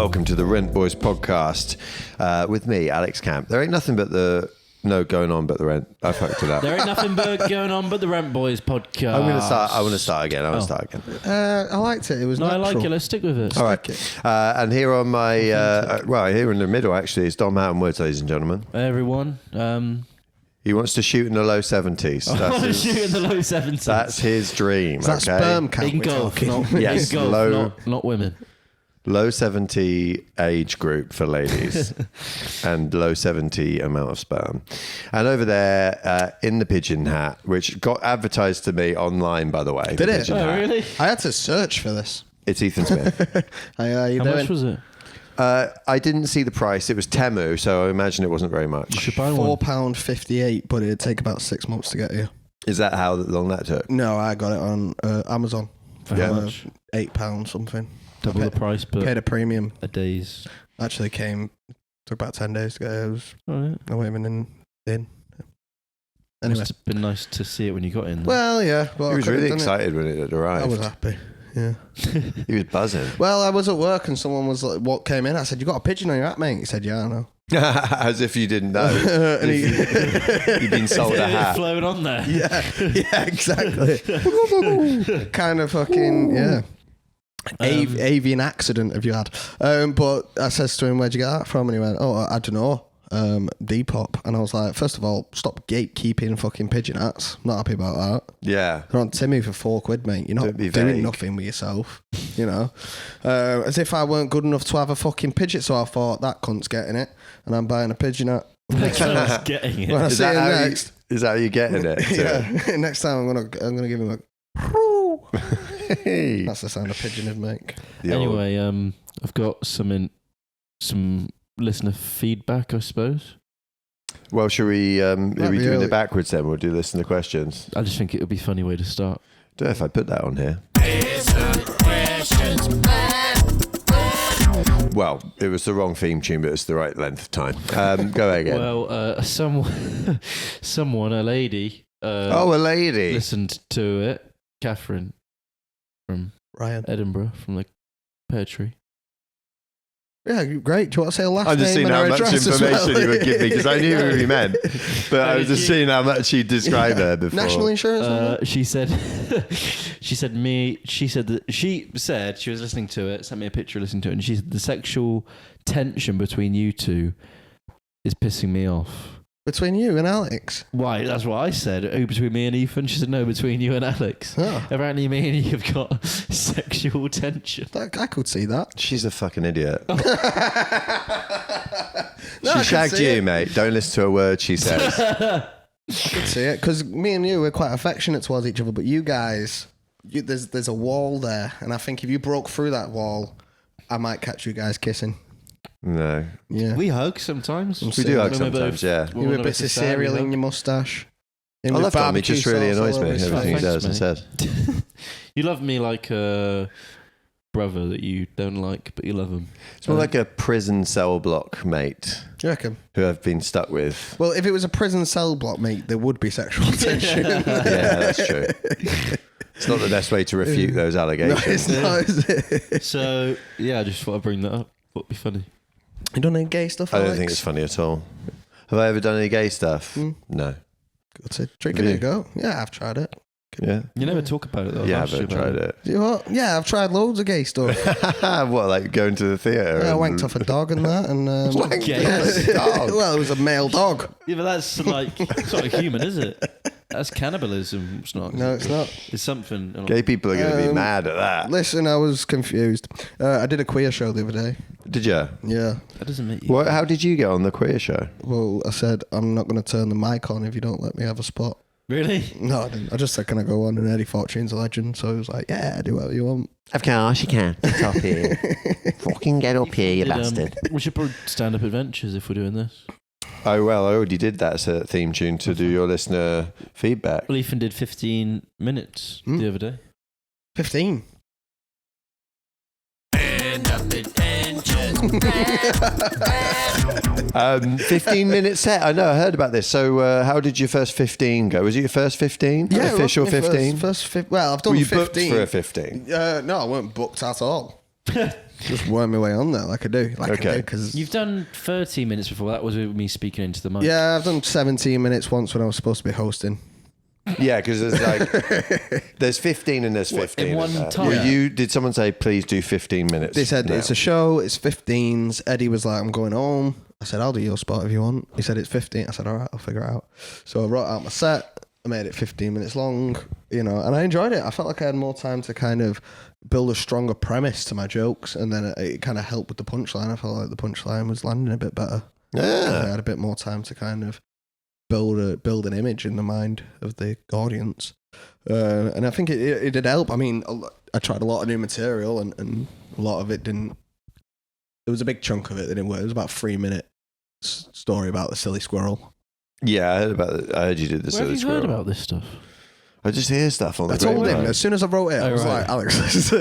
welcome to the Rent Boys podcast with me, Alex Camp. There ain't nothing but the going on but the rent. I fucked it up. There ain't nothing but going on but the Rent Boys podcast. I want to start again. I liked it. It was natural. I like it. Let's stick with it. All right. And here on my here in the middle actually is Dom Houghton Woods, ladies and gentlemen. Hey, everyone. He wants to shoot in the low 70s. I want to shoot in the low 70s. That's his dream. Is that sperm count? In golf, yes, in golf, low, not women. Low 70 age group for ladies and low 70 amount of sperm. And over there in the pigeon hat, which got advertised to me online, by the way. Did it? Oh, really? I had to search for this. It's Ethan Smith. How much was it? I didn't see the price. It was Temu, so I imagine it wasn't very much. You should buy one. £4.58, but it'd take about 6 months to get here. Is that how long that took? No, I got it on Amazon. For how much? £8 something. Double the price, but paid a premium. A day's. Actually came, took about 10 days to get it. It was, I wasn't even in. Anyway. Must have been nice to see it when you got in. Well, yeah. Well, he was really excited when it arrived. I was happy. Yeah. He was buzzing. Well, I was at work and someone was like, what came in? I said, you got a pigeon on your hat, mate? He said, yeah, I know. As if you didn't know. And you'd been sold a hat. Flown on there. Yeah, exactly. Kind of fucking, yeah. Avian accident have you had? But I says to him, where'd you get that from? And he went, oh, I don't know. Depop. And I was like, first of all, stop gatekeeping fucking pigeon hats. I'm not happy about that. Yeah. They're on Timmy for £4, mate. You're not doing nothing with yourself, you know. As if I weren't good enough to have a fucking pigeon. So I thought, that cunt's getting it, and I'm buying a pigeon hat. Next time I was getting it. When I see him next, is that how you're getting it? Yeah. Next time I'm gonna give him a. That's the sound a pigeon would make. Anyway, I've got some listener feedback, I suppose. Well, should we? Are we doing it backwards then? We'll do listener questions. I just think it would be a funny way to start. Don't know if I put that on here. Well, it was the wrong theme tune, but it's the right length of time. Go again. Well, someone, a lady. A lady listened to it. Catherine from Ryan Edinburgh, from the Pear Tree. Yeah, great. Do you want to say a last name? I'm just seeing how much information you would give me because I knew who you meant, but I was just seeing how much you describe her before. National insurance. She said that she was listening to it, sent me a picture listening to it, and she said the sexual tension between you two is pissing me off. Between you and Alex? Why? That's what I said. Oh, between me and Ethan? She said no, between you and Alex. Oh. Apparently me and you have got sexual tension. I could see that. She's a fucking idiot. No, she shagged you, mate. Don't listen to a word she says. I could see it because me and you, we're quite affectionate towards each other, but you guys, there's a wall there, and I think if you broke through that wall, I might catch you guys kissing. No. Yeah. We hug sometimes. We do hug sometimes, yeah. You have bits of cereal in your moustache. I love Tom. He just really annoys me, everything he does and says. You love me like a brother that you don't like, but you love him. It's more like a prison cell block mate. Do you reckon? Who I've been stuck with. Well, if it was a prison cell block mate, there would be sexual tension. Yeah, that's true. It's not the best way to refute those allegations. No, it's not, is it? So, yeah, I just thought I'd bring that up. Would be funny. You done any gay stuff, I Alex? don't think it's funny at all. Have I ever done any gay stuff? No. It's a trick. Give it a go. Yeah, I've tried it. Yeah. You never talk about it though. Yeah, I haven't tried it. You know what? Yeah, I've tried loads of gay stuff. What, like going to the theatre? Yeah, I wanked off a dog and that. And Gay dog? Well, it was a male dog. Yeah, but that's like, it's not human, is it? That's cannibalism. It's not. No, it's not. It's something. Gay people are going to be mad at that. Listen, I was confused. I did a queer show the other day. Did you? Yeah. That doesn't make you. How did you get on the queer show? Well, I said, I'm not going to turn the mic on if you don't let me have a spot. Really? No, I didn't. I just said, can I go on? And Eddie Fortune's a legend. So he was like, yeah, do whatever you want. Of course you can. Get up here. Fucking get up here, you bastard. We should put stand-up adventures if we're doing this. Oh, well, I already did that as a theme tune to do your listener feedback. Well, Ethan did 15 minutes the other day. 15? Stand-up adventures. 15-minute set. I know, I heard about this. So how did your first 15 go? Was it your first 15? Yeah, official 15? Well, I've done 15. Were you booked for a 15? No, I weren't booked at all. Just worm my way on there like I do. Okay. Because You've done 30 minutes before. That was with me speaking into the mic. yeah, I've done 17 minutes once when I was supposed to be hosting. Yeah, because there's like there's 15 and there's 15 in one there. time? Did someone say please do 15 minutes? They said now? it's a show, it's 15s. Eddie was like, I'm going home. I said, I'll do your spot if you want. He said it's 15. I said, all right, I'll figure it out. So I wrote out my set. I made it 15 minutes long, and I enjoyed it. I felt like I had more time to kind of build a stronger premise to my jokes, and then it kind of helped with the punchline. I felt like the punchline was landing a bit better. Yeah. I had a bit more time to kind of build an image in the mind of the audience, and I think it did help. I mean, I tried a lot of new material, and a lot of it didn't. There was a big chunk of it that didn't work. It was about a 3-minute story about the silly squirrel. Yeah, I heard you did this. Where have you heard about this stuff? I just hear stuff on the I told radio. him as soon as I wrote it, I was right. like, Alex.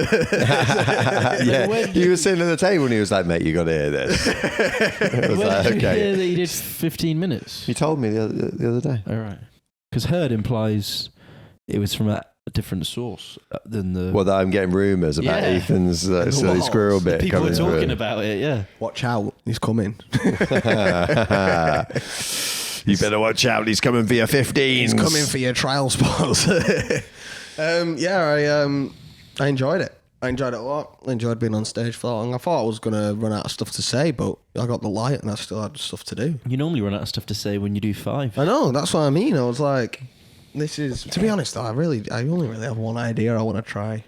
Yeah, he was sitting at the table and he was like, mate, you got to hear this. I was Where like, did you okay. hear that you did 15 minutes? You told me the other day. All right. Because heard implies it was from a different source than the... Well, that I'm getting rumours about Yeah. Ethan's silly walls. squirrel bit people were coming talking through. about it, yeah. Watch out, he's coming. You better watch out. He's coming for your 15s. He's coming for your trial spots. I enjoyed it. I enjoyed it a lot. I enjoyed being on stage for that long. I thought I was going to run out of stuff to say, but I got the light and I still had stuff to do. You normally run out of stuff to say when you do 5. I know, that's what I mean. I was like, this is, to be honest, I only really have one idea I want to try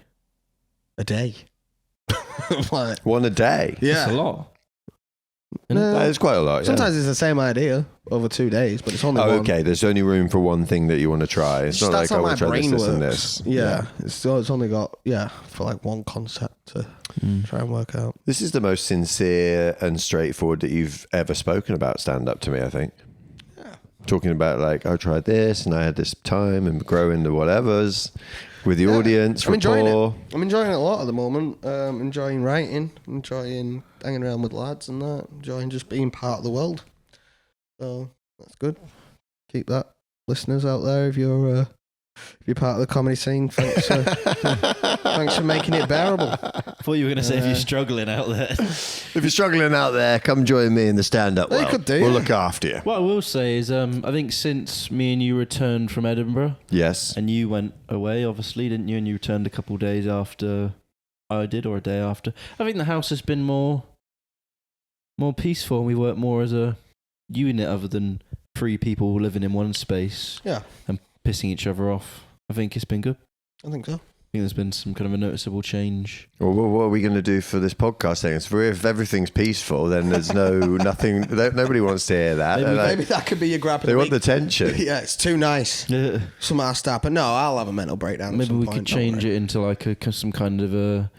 a day. Like, one a day. That's a lot. That is quite a lot. Yeah. Sometimes it's the same idea over 2 days, but it's only one. Okay, there's only room for one thing that you want to try. It's not That's like I how will my try brain this, works. and this. Yeah. It's only got, for like one concept to try and work out. This is the most sincere and straightforward that you've ever spoken about stand-up to me, I think. Yeah. Talking about like, I tried this and I had this time and grow into whatever's with the audience, I'm enjoying rapport. it. I'm enjoying it a lot at the moment. Enjoying writing, enjoying hanging around with lads and that, enjoying just being part of the world. So that's good. Keep that, listeners out there. If you're part of the comedy scene, thanks for making it bearable. I thought you were going to say if you're struggling out there. If you're struggling out there, come join me in the stand-up Well, you world. could do, We'll yeah. look after you. What I will say is, I think since me and you returned from Edinburgh, Yes. and you went away, obviously, didn't you? And you returned a couple of days after I did, or a day after. I think the house has been more peaceful, and we work more as a unit other than 3 people living in one space. Yeah. And pissing each other off. I think it's been good. I think so. I think there's been some kind of a noticeable change. Well, what are we going to do for this podcast thing? If everything's peaceful, then there's nothing. Nobody wants to hear that. Maybe that could be your grab. They want the tension. Yeah, it's too nice. Something has to happen. No, I'll have a mental breakdown. Maybe we could change it into like some kind of a,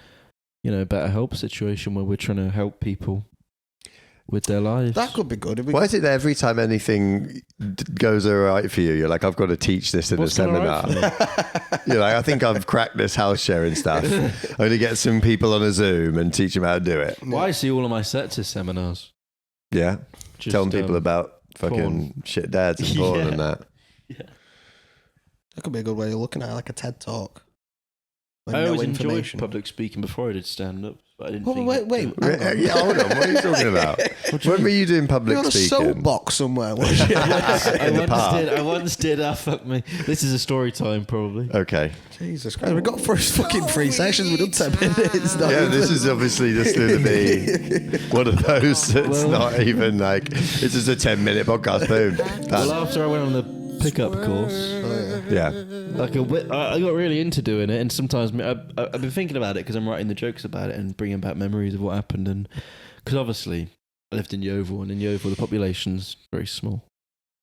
better help situation where we're trying to help people with their lives. That could be good. Why is it that every time anything goes all right for you, you're like, I've got to teach this in What's a gone all seminar? right You're like, I think I've cracked this house sharing stuff. I'm going to get some people on a Zoom and teach them how to do it. Well, I see all of my sets as seminars. Yeah. Just, Telling people about fucking porn. shit dads and porn Yeah. and that. That could be a good way of looking at it, like a TED talk. With I no always enjoyed information. public speaking before I did stand up, but I didn't Oh, think. wait. hang on. Yeah, hold on. What are you talking about? When were you doing public You're on a speaking? soapbox somewhere. weren't you? I once did. Fuck me. This is a story time, probably. Okay. Jesus Christ, we got through fucking 3 sessions. We've done 10 minutes. Not Yeah, even. this is obviously just going to be one of those that's not even like, it's just a 10-minute podcast. Boom. Well, Done. after I went on the pickup course, Yeah. like I got really into doing it, and sometimes I've been thinking about it because I'm writing the jokes about it and bringing back memories of what happened, and because obviously I lived in Yeovil, and in Yeovil the population's very small,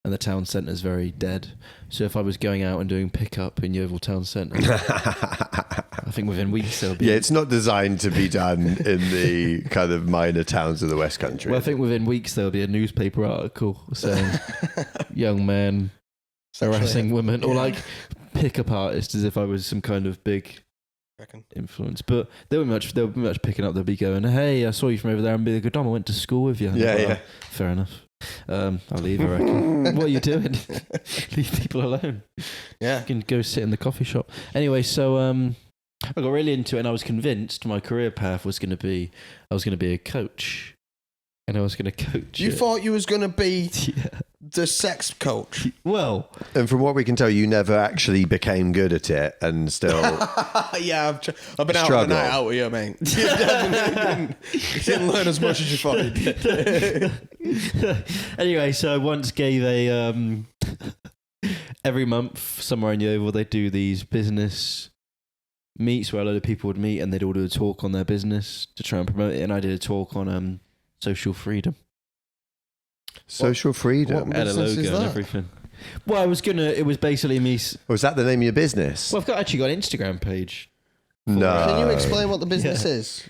and the town centre's very dead. So if I was going out and doing pickup in Yeovil town centre, I think within weeks there'll be. Yeah, it's not designed to be done in the kind of minor towns of the West Country. Well, I think within weeks there'll be a newspaper article saying young man harassing women, or like pickup artist, as if I was some kind of big influence. But they'll be much picking up. They'll be going, "Hey, I saw you from over there," and be like, "Dom, I went to school with you." Yeah, Well, yeah. Fair enough. I'll leave. I reckon. What are you doing? Leave people alone. Yeah. You can go sit in the coffee shop. Anyway, so I got really into it, and I was convinced my career path was going to be I was going to be a coach, and I was going to coach. You it. thought you was going to be Yeah. the sex coach. Well, And from what we can tell, you never actually became good at it, and still. Yeah, I've been out on a Struggle. night out with you, mate. You definitely didn't learn as much as you thought you did. anyway, so I once gave a every month somewhere in Yeovil they do these business meets where a load of people would meet and they'd all do a talk on their business to try and promote it, and I did a talk on social freedom. Social freedom. what- Had a business logo is and that? everything. Well, it was basically me. Was that the name of your business? Well, I've Uh, got an Instagram page. No. Can you explain what the business is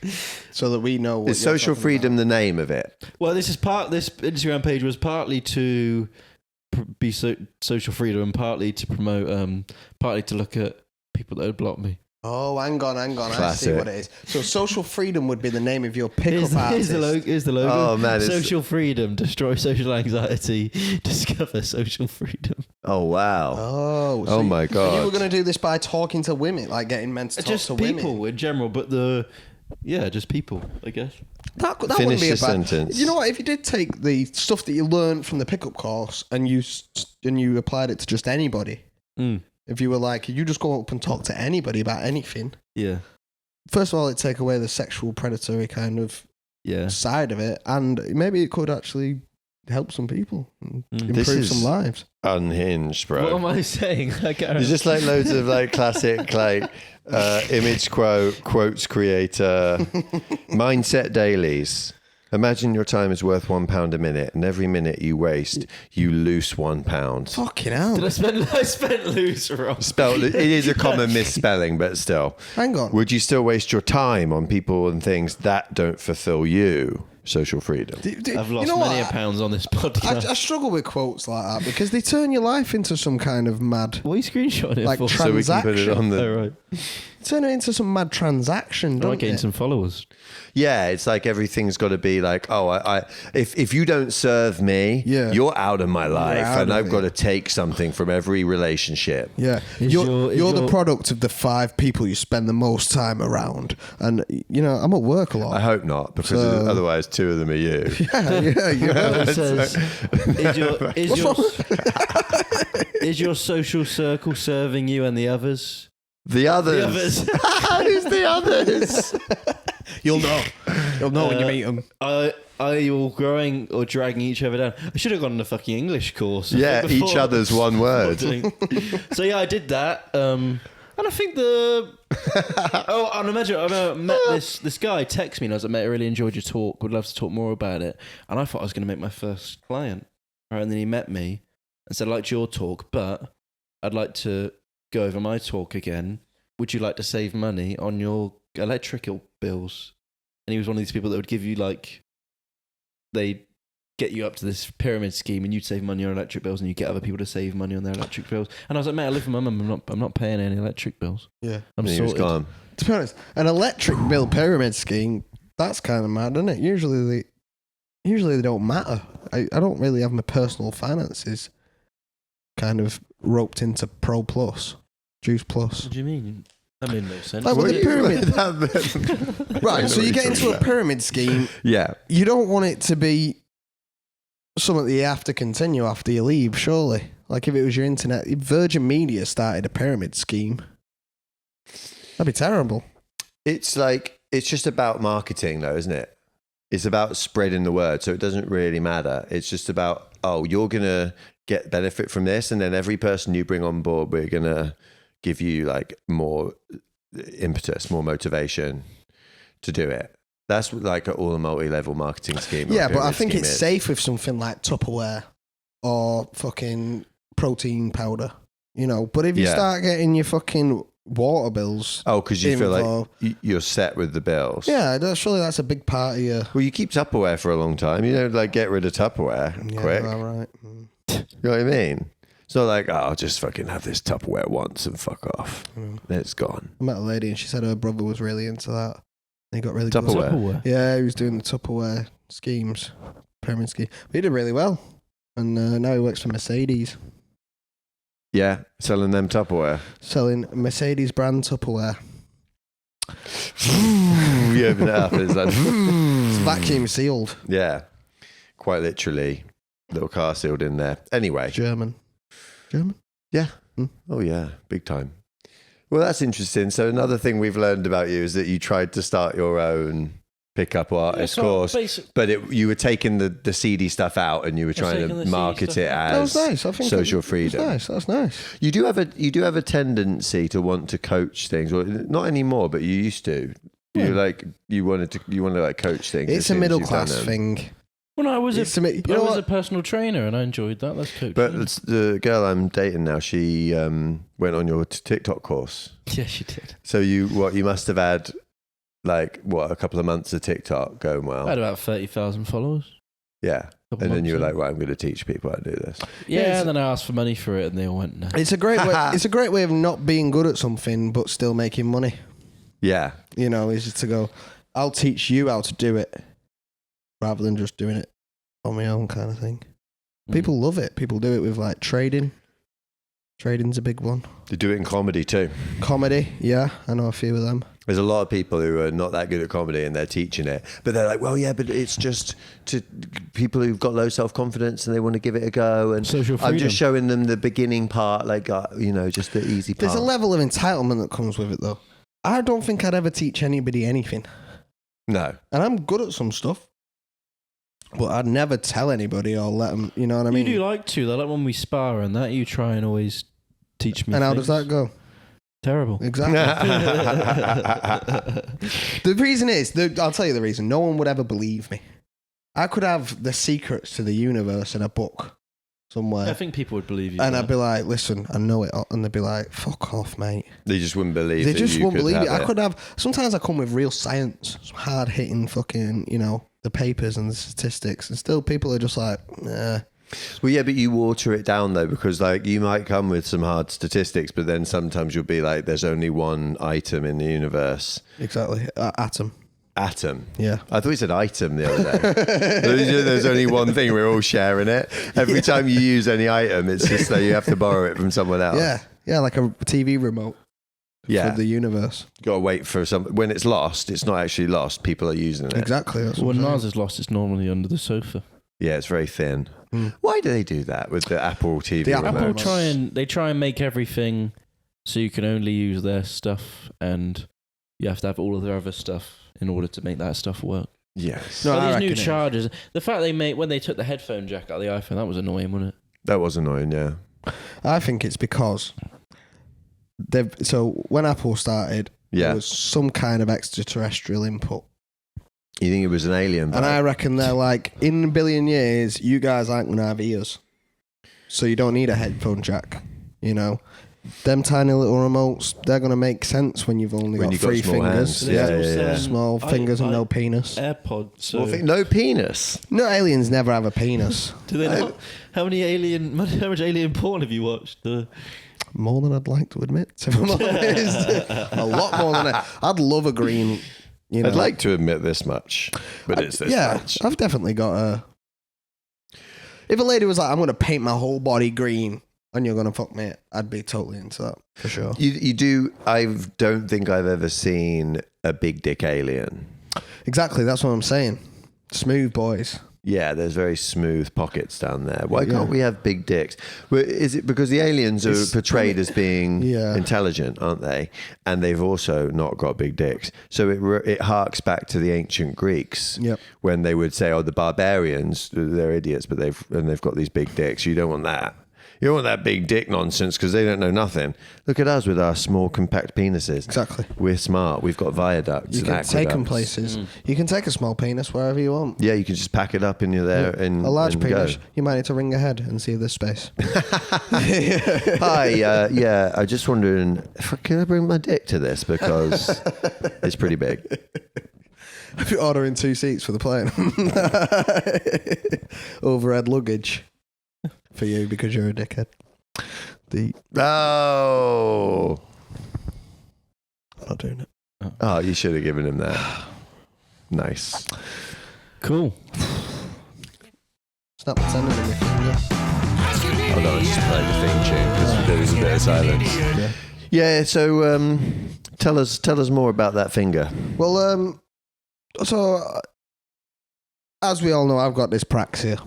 so that we know what Is you're social talking freedom about? the name of it? Well, this Instagram page was partly to be social freedom and partly to promote, partly to look at people that had blocked me. Oh, hang on. I see Classic. what it is. So social freedom would be the name of your pickup artist. Here's the logo. Oh, man, it's- Social freedom, destroy social anxiety, discover social freedom. Oh, wow. Oh, Oh my And you God. were going to do this by talking to women, like getting men to talk Just to people women. in general, but just people, I guess. That Finish wouldn't be a your bad. sentence. You know what? If you did take the stuff that you learned from the pickup course and you applied it to just anybody, if you were like, you just go up and talk to anybody about anything. Yeah. First of all, it'd take away the sexual predatory kind of Yeah. side of it, and maybe it could actually help some people, and This improve is- some lives. Unhinged, bro. What am I saying? I can't It's just like loads of like classic image quotes creator mindset dailies. Imagine your time is worth £1 a minute, and every minute you waste, you lose £1. Fucking hell! Did I spent loose wrong? Spelled, it is a common misspelling, but still. Hang on. Would you still waste your time on people and things that don't fulfill you? Social freedom. I've lost you know many what? pounds on this podcast. I struggle with quotes like that because they turn your life into some kind of mad, What are you screenshotting it like for? So we can put it on the. Oh, right. turn it into some mad transaction. I Don't like getting it? some followers. Yeah, it's like everything's got to be like, oh, if you don't serve me, Yeah. you're out of my life, out and of I've it. got to take something from every relationship. Yeah, Is you're your- the product of the 5 people you spend the most time around, and you know I'm at work a lot. I hope not, because So- otherwise 2 of them are you. yeah. It says, is your social circle serving you and the others? The others. The others. Who's the others? You'll know. You'll know when you meet them. Are you all growing or dragging each other down? I should have gone on a fucking English course. Yeah, before- each other's one word. So yeah, I did that. And I think I met this guy text me and I was like, mate, I really enjoyed your talk. Would love to talk more about it. And I thought I was going to make my first client. Right, and then he met me and said, I liked your talk, but I'd like to go over my talk again. Would you like to save money on your electrical bills? And he was one of these people that would give you they'd get you up to this pyramid scheme and you'd save money on electric bills and you get other people to save money on their electric bills. And I was like, mate, I live with my mum. I'm not paying any electric bills. Yeah. I'm And he was sorted. gone. To be honest, an electric bill pyramid scheme, that's kind of mad, isn't it? Usually they don't matter. I don't really have my personal finances kind of roped into Pro Plus, Juice Plus. What do you mean? That made no sense. Like, well, What the do you- pyramid. I Right, know so what you you're get talking into a about. pyramid scheme. Yeah. You don't want it to be something that you have to continue after you leave, surely. Like if it was your internet, if Virgin Media started a pyramid scheme, that'd be terrible. It's just about marketing though, isn't it? It's about spreading the word. So it doesn't really matter. It's just about, oh, you're going to get benefit from this. And then every person you bring on board, we're going to give you like more impetus, more motivation to do it. That's like all a multi-level marketing scheme. or Yeah, but I pyramid think scheme it's is. safe with something like Tupperware or fucking protein powder, you know. But if you Yeah. start getting your fucking water bills, Oh, because you feel like involved. you're set with the bills. surely that's a big part of your. Well, you keep Tupperware for a long time. You don't like get rid of Tupperware Yeah, quick. all right. Mm. You know what I mean? It's not like, oh, I'll just fucking have this Tupperware once and fuck off. Then it's gone. I met a lady and she said her brother was really into that. And he got really Tupperware? Tupperware. Yeah, he was doing the Tupperware schemes, pyramid scheme. But he did really well. And now he works for Mercedes, Yeah, selling them Tupperware. selling Mercedes brand Tupperware. You open it up and it's like, It's vacuum sealed. yeah, quite literally, little car sealed in there. Anyway, German. yeah, Mm. oh yeah, big time. Well, that's interesting. So another thing we've learned about you is that you tried to start your own pickup artist course, but you were taking the seedy stuff out and you were trying to market it as That was nice. I think social freedom. That's nice. You do have a tendency to want to coach things, or not anymore, but you used to. You want to like coach things. It's a middle class thing. Well, no, I was a a personal trainer and I enjoyed that. That's coaching. But the girl I'm dating now, she went on your TikTok course. Yeah, she did. So you must have had a couple of months of TikTok going well. I had about 30,000 followers. Yeah. And then you were like, right, I'm going to teach people how to do this. Yeah, and then I asked for money for it and they all went, no. It's a great way. It's a great way of not being good at something but still making money. Yeah. You know, is to go, I'll teach you how to do it, rather than just doing it on my own kind of thing. People love it. People do it with like trading. Trading's a big one. They do it in comedy too. Comedy, yeah, I know a few of them. There's a lot of people who are not that good at comedy and they're teaching it, but they're like, well, yeah, but it's just to people who've got low self-confidence and they want to give it a go. And social freedom. I'm just showing them the beginning part, just the easy part. There's a level of entitlement that comes with it, though. I don't think I'd ever teach anybody anything. No. And I'm good at some stuff, but I'd never tell anybody or let them, you know what I mean? You do like to, though, like when we spar and that, you try and always teach me And how things. does that go? Terrible. Exactly. The reason is, I'll tell you the reason. No one would ever believe me. I could have the secrets to the universe in a book somewhere. I think people would believe you. And I'd be like, listen, I know it. And they'd be like, fuck off, mate. They just wouldn't believe They that just you won't could believe have it. I could have, sometimes I come with real science, some hard hitting fucking, the papers and the statistics. And still people are just like, nah. Well, yeah, but you water it down though, because you might come with some hard statistics, but then sometimes you'll be like, there's only one item in the universe. Exactly. Atom. Yeah. I thought you said item the other day. There's only one thing, we're all sharing it. Every time you use any item, it's just that you have to borrow it from someone else. Yeah. Yeah, like a TV remote. Yeah. For the universe. Got to wait for when it's lost, it's not actually lost. People are using it. Exactly. That's when Mars is lost, it's normally under the sofa. Yeah, it's very thin. Why do they do that with the Apple TV remotes? Apple try and make everything so you can only use their stuff and you have to have all of their other stuff in order to make that stuff work. Yes. No, Well, these new chargers, the fact when they took the headphone jack out of the iPhone, that was annoying, wasn't it? That was annoying, yeah. I think it's because so when Apple started, there was some kind of extraterrestrial input. You think it was an alien? And I reckon they're like, in a billion years, you guys aren't going to have ears. So you don't need a headphone jack, Them tiny little remotes, they're going to make sense when you've only got three fingers. Hands. Small fingers and no penis. AirPods. So No penis. No, aliens never have a penis. do they not? How much alien porn have you watched? More than I'd like to admit, if I'm honest. A lot more than I'd love a green... I'd like to admit this much, but it's this much. I've definitely got a... If a lady was like, I'm going to paint my whole body green and you're going to fuck me, I'd be totally into that, for sure. You do... I don't think I've ever seen a big dick alien. Exactly, that's what I'm saying. Smooth boys. Yeah, there's very smooth pockets down there. Why can't we have big dicks? Well, is it because the aliens are portrayed as being intelligent, aren't they? And they've also not got big dicks. So it harks back to the ancient Greeks when they would say, "Oh, the barbarians, they're idiots, but they've got these big dicks." You don't want that. You don't want that big dick nonsense because they don't know nothing. Look at us with our small, compact penises. Exactly. We're smart. We've got viaducts. You can take them places. You can take a small penis wherever you want. Yeah, you can just pack it up in there and a large and penis. Go. You might need to ring ahead and see if there's space. Hi, I just wondering, can I bring my dick to this because it's pretty big. If you're ordering 2 seats for the plane, overhead luggage. For you because you're a dickhead. Oh, I'm not doing it. Oh, you should have given him that. Nice. Cool. Snap the tendon in your finger. Hold on, just play the theme tune because there is a bit of silence. Yeah, so Tell us more about that finger. Well, so as we all know, I've got dyspraxia,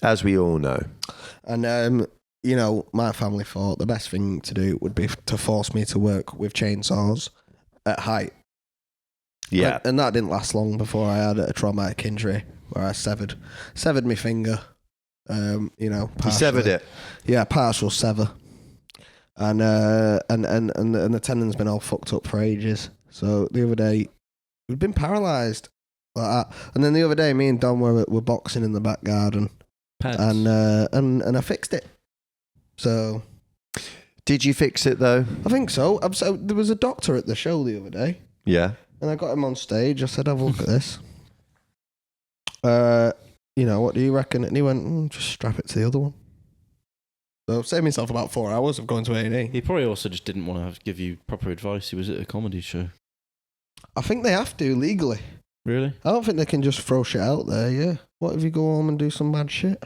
As we all know. and you know, my family thought the best thing to do would be to force me to work with chainsaws at height. Yeah. And that didn't last long before I had a traumatic injury where I severed my finger. You know, You severed it. Yeah, partial sever. And the tendon's been all fucked up for ages. So the other day, we've been paralysed like that. And then the other day, me and Don were boxing in the back garden, Pads. and I fixed it. So Did you fix it though? I think so. So there was a doctor at the show the other day, Yeah. and I got him on stage. I said, "Have a look at this." You know, what do you reckon? And he went, "Just strap it to the other one." So saved myself about 4 hours of going to A&E. He probably also just didn't want to give you proper advice. He was at a comedy show. I think they have to legally. Really? I don't think they can just throw shit out there. Yeah. What if you go home and do some bad shit?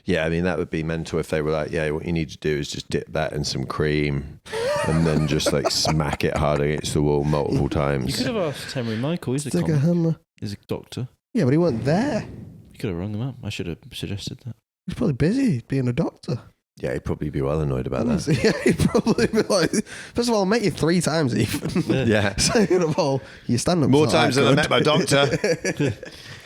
Yeah, I mean, that would be mental if they were like, yeah, what you need to do is just dip that in some cream and then just like smack it hard against the wall multiple You times. could have asked Henry Michael. He's a Stick a hammer. He's a doctor. Yeah, but he wasn't there. You could have rung him up. I should have suggested that. He's probably busy being a doctor. Yeah, he'd probably be well annoyed about that. Yeah, he'd probably be like, first of all, I met you 3 times even. Yeah. Second of all, your stand-up's More not times that than I good. met my doctor.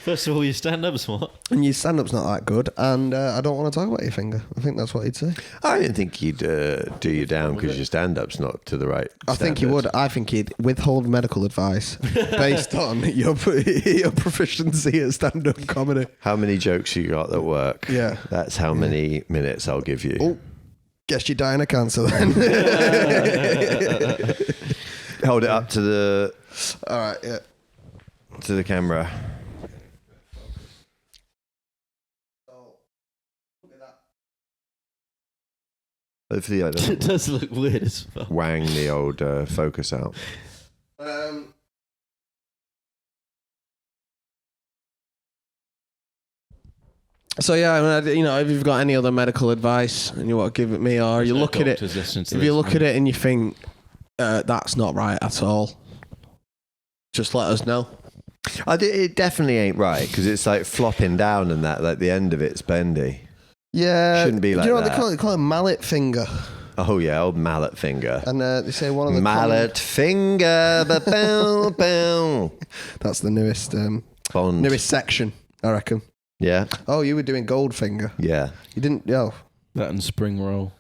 First of all, your stand-up's what? And your stand-up's not that good, and I don't want to talk about your finger. I think that's what he'd say. I didn't think he'd do you down because your stand-up's not to the right I think he would. I think he'd withhold medical advice based on your proficiency at stand-up comedy. How many jokes you got that work? Yeah. That's how many minutes I'll give you. Oh, guess you're dying of cancer then. Hold it up to the All right, yeah. camera. Hopefully I It don't does look weird as well. wang the old focus out. So yeah, I mean, you know, if you've got any other medical advice and you want to give it me, or you look at it, if you look at it and you think that's not right at all, just let us know. It definitely ain't right because it's like flopping down and that, like the end of it's bendy. Yeah, Shouldn't be like do you know what that. they call it? They call it mallet finger, Oh yeah, old mallet finger. and they say one of the Mallet finger, ba-bow, bow. That's the newest Bond. newest section, I reckon. Yeah, Oh, you were doing Goldfinger. yeah. You didn't? Oh, That and spring roll.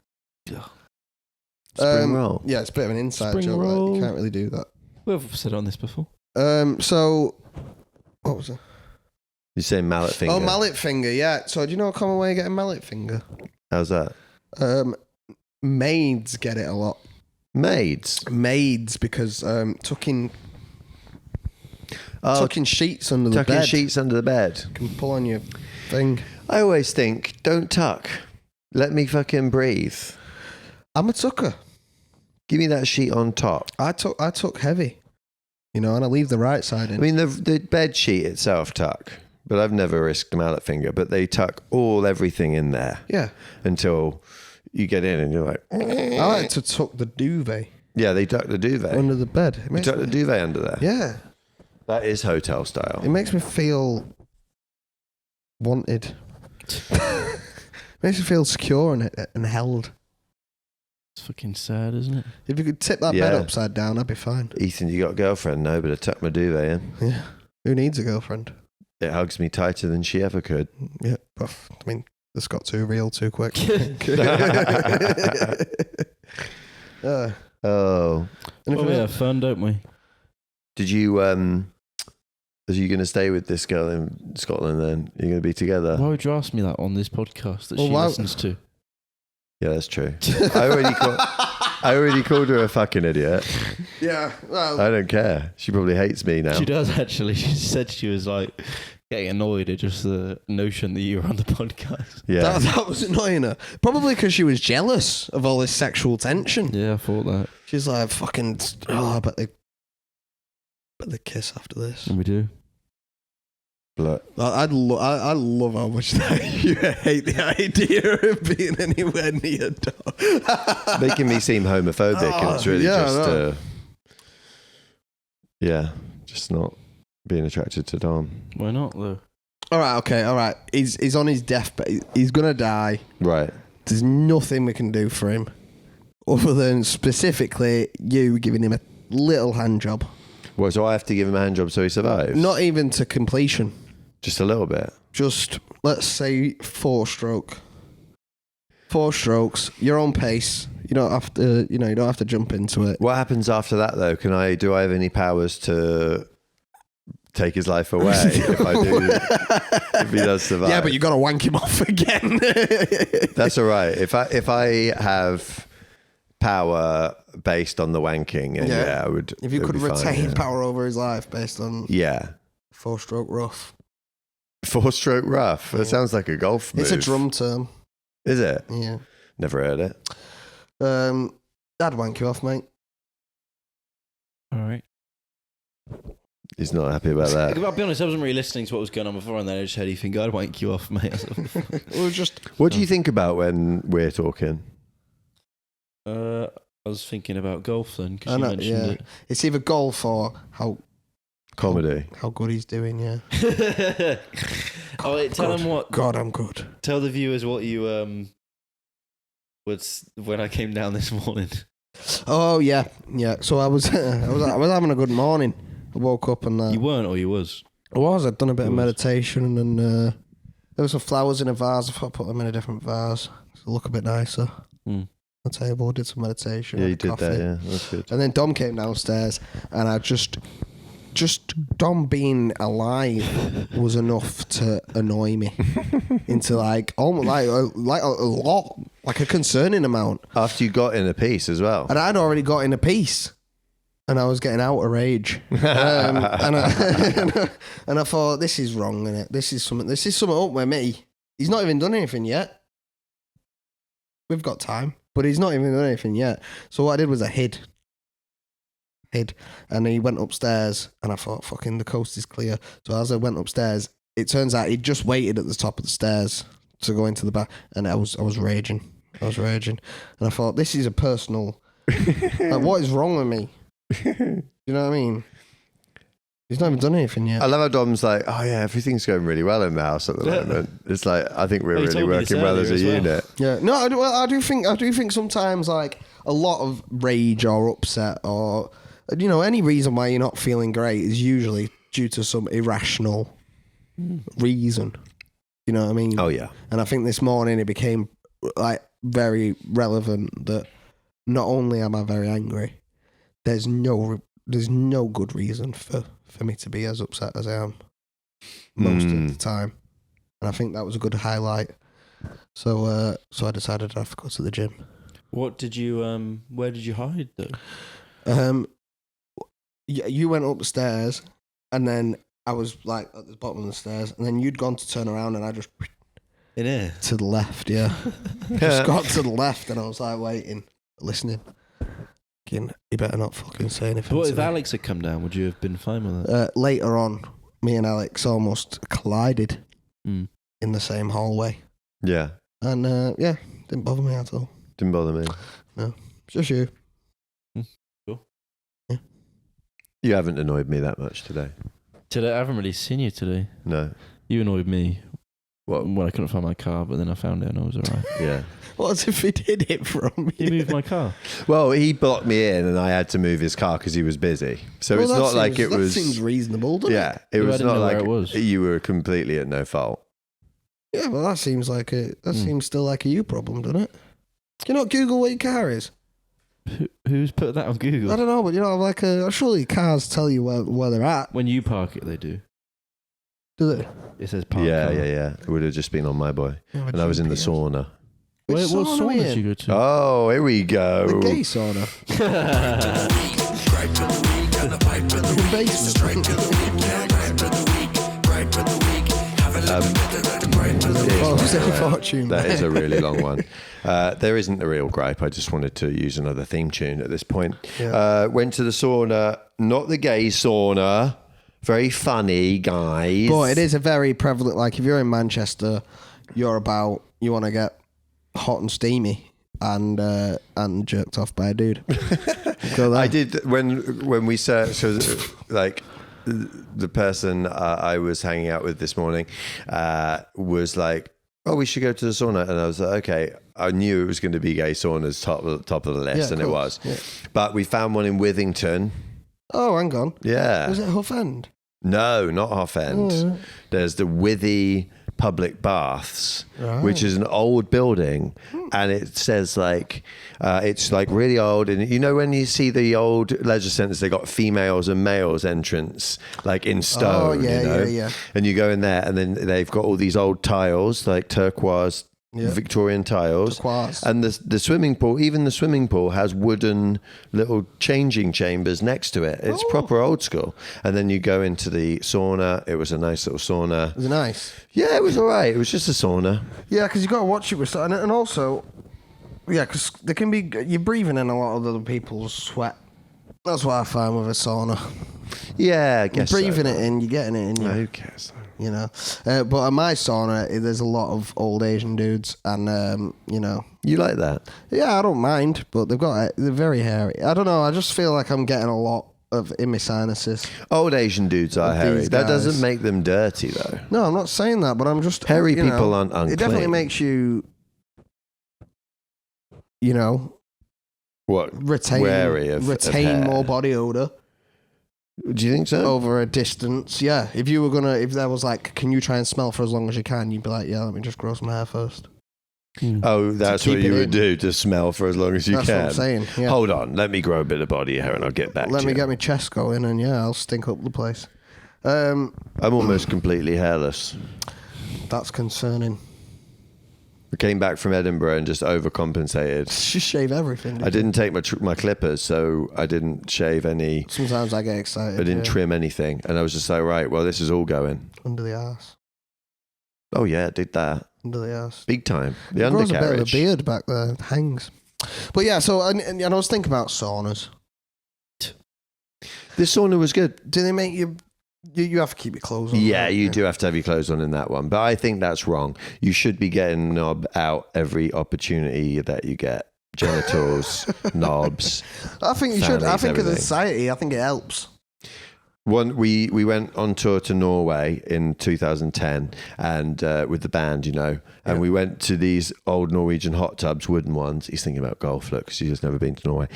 Spring roll. Yeah, it's a bit of an inside Spring joke. Like, roll. you can't really do that. We've said on this before. So what was it? You say mallet finger. Oh, mallet finger. Yeah. So do you know a common way of getting mallet finger? How's that? Maids get it a lot. Maids. Maids, because tucking Oh, sheets under the tucking bed sheets under the bed. can pull on your thing. I always think, don't tuck. Let me fucking breathe. I'm a tucker. Give me that sheet on top. I tuck heavy, you know, and I leave the right side in. I mean, the bed sheet itself tuck, but I've never risked mallet finger. But they tuck everything in there Yeah, until you get in and you're like, I like to tuck the duvet yeah, they tuck the duvet. under the bed. It You makes tuck the duvet under there. yeah, That is hotel style. it makes me feel wanted. Makes me feel secure and held. It's fucking sad, isn't it? If you could tip that Yeah. bed upside down, I'd be fine. Ethan, you got a girlfriend? No, but I tuck my duvet in. Yeah. Who needs a girlfriend? It hugs me tighter than she ever could. Yeah, but I mean, this got too real too quick. Oh. Anything Well, we else? have fun, don't we? Did you, are you going to stay with this girl in Scotland then? You're going to be together? Why would you ask me that on this podcast that Well, she why- listens to? Yeah, that's true. I already called her a fucking idiot. Yeah, well, I don't care. She probably hates me now. She does actually. She said she was like getting annoyed at just the notion that you were on the podcast. Yeah. that was annoying her. Probably because she was jealous of all this sexual tension. Yeah, I thought that. She's like, fucking, I bet they kiss after this. And we do. Look, I love how much that you hate the idea of being anywhere near Dom. making me seem homophobic, and it's really Yeah, I just know. Yeah, just not being attracted to Dom. Why not though? All right. He's on his deathbed. He's gonna die. Right. There's nothing we can do for him other than specifically you giving him a little hand job. Well, so I have to give him a hand job so he survives? Not even to completion. Just a little bit. Just, let's say 4 stroke. 4 strokes, your own pace. You don't have to, you don't have to jump into it. What happens after that, though? Do I have any powers to take his life away if I do? If he does survive? Yeah, but you got to wank him off again. That's all right. If I have power based on the wanking, and I would. If you could retain fine, power over his life based on 4 stroke rough. 4-stroke rough. That sounds like a golf move. It's a drum term. Is it? Yeah. Never heard it. I'd wank you off, mate. All right. He's not happy about that. I'll be honest, I wasn't really listening to what was going on before, and then I just heard you think I'd wank you off, mate. What do you think about when we're talking? I was thinking about golf then, because you mentioned it. It's either golf or Comedy. How good he's doing, yeah. Tell him what. God, I'm good. Tell the viewers what you was when I came down this morning. Oh yeah. So I was having a good morning. I woke up and you weren't, or you was? I was. I'd done a bit of meditation, and there were some flowers in a vase. I thought I'd put them in a different vase to look a bit nicer. The table, did some meditation. Yeah, you did coffee. that. Yeah, that's good. And then Dom came downstairs, and I just Dom being alive was enough to annoy me into almost like a lot, like a concerning amount. After you got in a piece as well. And I'd already got in a piece, and I was getting out of rage. And I thought, this is wrong, innit? This is something up with me. He's not even done anything yet. We've got time, but he's not even done anything yet. So what I did was I hid. And he went upstairs, and I thought, fucking, the coast is clear. So as I went upstairs, it turns out he'd just waited at the top of the stairs to go into the back, and I was raging. And I thought, this is a personal. What is wrong with me? You know what I mean? He's not even done anything yet. I love how Dom's like, oh yeah, everything's going really well in the house at the moment. It's like, I think we're really working well as a unit. Yeah, no, I do think sometimes like a lot of rage or upset or any reason why you're not feeling great is usually due to some irrational reason. You know what I mean? Oh yeah. And I think this morning it became like very relevant that not only am I very angry, there's no good reason for me to be as upset as I am most of the time. And I think that was a good highlight. So I decided I'd have to go to the gym. What did you where did you hide though? You went upstairs, and then I was like at the bottom of the stairs, and then you'd gone to turn around, and I just in here to the left, yeah. Just got to the left, and I was like waiting, listening. You better not fucking say anything. What if Alex had come down? Would you have been fine with that? Later on, me and Alex almost collided in the same hallway. Yeah. And didn't bother me at all. Didn't bother me. No, just you. Cool. Yeah. You haven't annoyed me that much today. Today, I haven't really seen you today. No. You annoyed me. What? When I couldn't find my car, but then I found it and I was alright. Yeah. What if he did it from you? He moved my car. Well, he blocked me in and I had to move his car because he was busy. So it's not like it was... That seems reasonable, doesn't it? Yeah. It was not like it was. You were completely at no fault. Yeah, well, that seems like seems still like a you problem, doesn't it? Can you not Google what your car is? Who's put that on Google? I don't know, but surely cars tell you where they're at. When you park it, they do. Do they? It says park. Yeah. It would have just been on my boy. Yeah, and I was in the sauna. What sauna did you go to? Oh, here we go. The gay sauna. That is a really long one. There isn't a real gripe. I just wanted to use another theme tune at this point. Yeah. Went to the sauna, not the gay sauna. Very funny, guys. But it is a very prevalent, like if you're in Manchester, you want to get hot and steamy. and jerked off by a dude. Go there. I did when we searched, so, like the person I was hanging out with this morning was like, "Oh, we should go to the sauna," and I was like, "Okay." I knew it was going to be gay saunas top of the list, and it was. Yeah. But we found one in Withington. Oh, hang on. Yeah. Was it Huff End? No, not Huff End. Oh. There's the Withy Public Baths, which is an old building, and it says like it's like really old. And you know when you see the old leisure centres, they got females and males entrance like in stone. Oh yeah, you know? yeah. And you go in there, and then they've got all these old tiles like turquoise. Yeah. Victorian tiles. Turquoise. And the swimming pool, even the swimming pool has wooden little changing chambers next to it. It's proper old school. And then you go into the sauna. It was a nice little sauna. Was it nice? Yeah, it was all right. It was just a sauna. Yeah, because you got to watch it with, and also, yeah, because there can be, you're breathing in a lot of other people's sweat. That's what I find with a sauna. Yeah, I guess you're breathing it in, you're getting it in. Who cares? You know, but at my sauna, there's a lot of old Asian dudes, and you know, you like that? Yeah, I don't mind, but they're very hairy. I don't know. I just feel like I'm getting a lot in my sinuses. Old Asian dudes are hairy. That doesn't make them dirty, though. No, I'm not saying that, but I'm just hairy people aren't unclean. It definitely makes you, you know, retain more body odor. Do you think so? Over a distance, yeah. If there was like, can you try and smell for as long as you can? You'd be like, yeah, let me just grow some hair first. Oh, that's what you would do, to smell for as long as you can. That's what I'm saying. Yeah. Hold on, let me grow a bit of body hair and I'll get back to you. Let me get my chest going and yeah, I'll stink up the place. I'm almost completely hairless. That's concerning. I came back from Edinburgh and just overcompensated. You shave everything. I didn't take my clippers, so I didn't shave any. Sometimes I get excited. I didn't trim anything, and I was just like, right, well, this is all going under the ass. Oh yeah, did that under the ass, big time. The undercarriage. Grows a bit of a beard back there, it hangs. But yeah, so and I was thinking about saunas. This sauna was good. Do they make you? You have to keep your clothes on. Yeah, you do have to have your clothes on in that one. But I think that's wrong. You should be getting knob out every opportunity that you get. Genitals, knobs. I think you should. I think as a society, I think it helps. We went on tour to Norway in 2010 and with the band, you know, and we went to these old Norwegian hot tubs, wooden ones. He's thinking about golf, look, because he's just never been to Norway.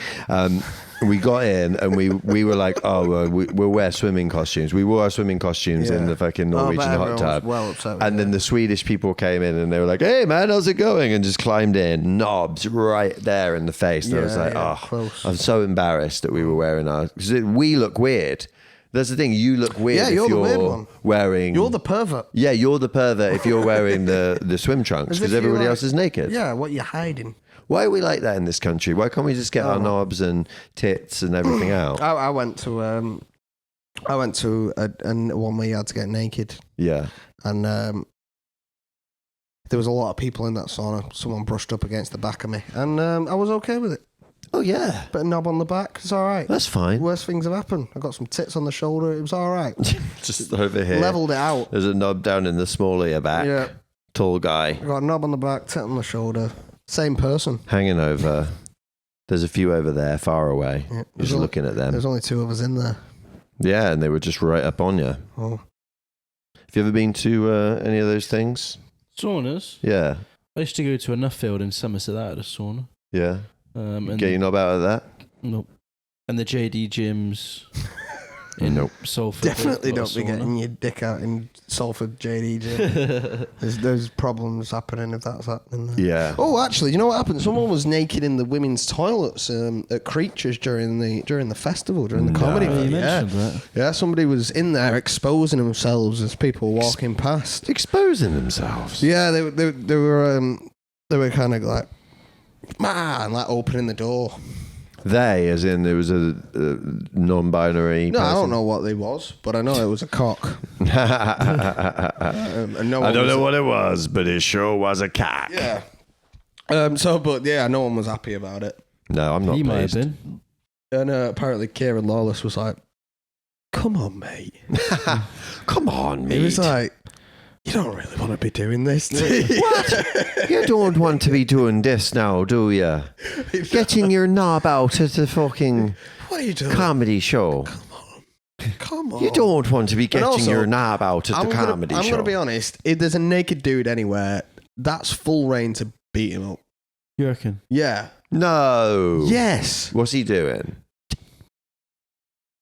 We got in and we were like, we'll wear swimming costumes. We wore our swimming costumes in the fucking Norwegian hot tub. Well upset and then the Swedish people came in and they were like, hey man, how's it going? And just climbed in, knobs right there in the face. And I was like, close. I'm so embarrassed that we were wearing ours. Because we look weird. That's the thing. You look weird if you're the weird one. Wearing... You're the pervert. Yeah, you're the pervert if you're wearing the swim trunks because everybody else is naked. Yeah, what are you hiding? Why are we like that in this country? Why can't we just get our knobs and tits and everything out? I went to a one where you had to get naked. Yeah. And there was a lot of people in that sauna. Someone brushed up against the back of me. And I was okay with it. Oh, yeah. Bit of knob on the back. It's all right. That's fine. Worst things have happened. I got some tits on the shoulder. It was all right. Just over here. Leveled it out. There's a knob down in the small of your back. Yeah. Tall guy. I got a knob on the back, tit on the shoulder. Same person. Hanging over. There's a few over there, far away. Yeah, you're just looking at them. There's only two of us in there. Yeah, and they were just right up on you. Oh. Have you ever been to any of those things? Saunas? Yeah. I used to go to a Nuffield in Somerset that had a sauna. Yeah. And get your knob out of that? Nope. And the JD gyms in Salford. Definitely don't be getting your dick out in Salford JD gym. There's problems happening if that's happening there. Yeah. Oh, actually, you know what happened? Someone was naked in the women's toilets at Creatures during the festival, during the comedy. You mentioned that. Yeah, somebody was in there exposing themselves as people were walking past. Exposing themselves? Yeah, they were kind of like, man, like opening the door. They, as in there was a non-binary No, person? I don't know what they was, but I know it was a cock. I don't know what it was, but it sure was a cock. Yeah. But no one was happy about it. No, I'm not pleased. Might have been. And apparently Kieran Lawless was like, come on, mate. Come on, mate. He was like, You don't really want to be doing this, do you? What? You don't want to be doing this now, do you? Getting your knob out at the fucking What are you doing? comedy show. Come on. You don't want to be getting also, your knob out at the comedy show. I'm going to be honest. If there's a naked dude anywhere, that's full reign to beat him up. You reckon? Yeah. No. Yes. What's he doing?